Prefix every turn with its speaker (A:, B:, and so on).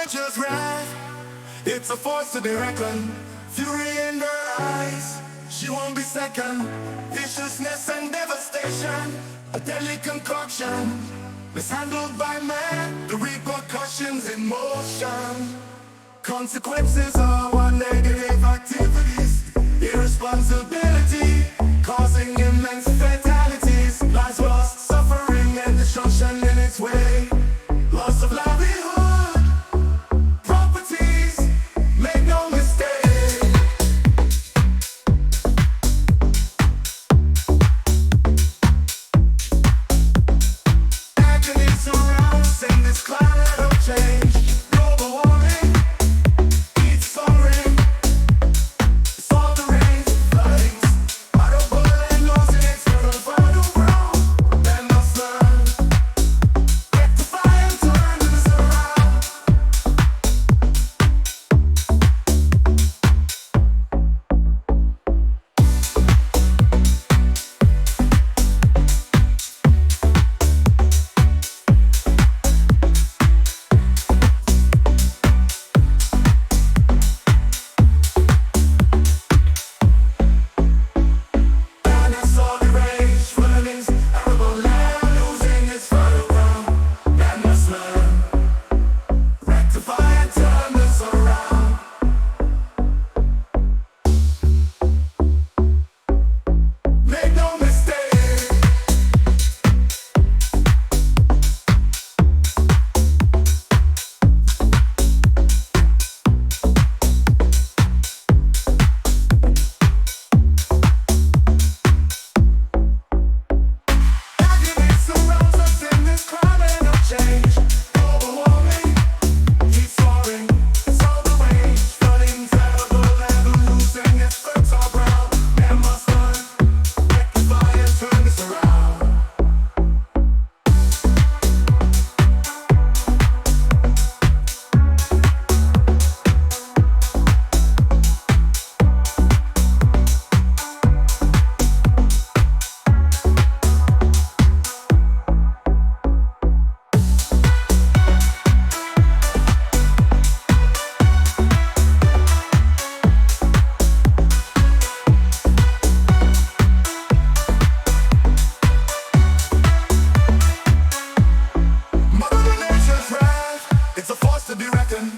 A: nature's wrath, it's a force to be reckoned. Fury in her eyes, she won't be second. Viciousness and devastation, a deadly concoction, mishandled by man, the repercussions in motion. Consequences of our negative activities, irresponsibility, causing immense fatalities. Lives lost, suffering and destruction in its way. Loss of livelihood, properties, make no mistake. Agony surrounds in this climate of change. Global warming, heat soaring, salt the rains, floodings, water boiling, losing its fertile ground. Men must learn, rectify and turn this around. Madness, all the rage, floodings, arable land, losing its fertile ground. Men must learn, rectify and turn this around. Make no mistake. Agony surrounds us in this climate of change. Global warming, heat soaring, salt the range, flooding, terrible level, losing its fertile ground. Man must learn, rectify and turn this around. Mother Nature's wrath, it's a force to be reckoned.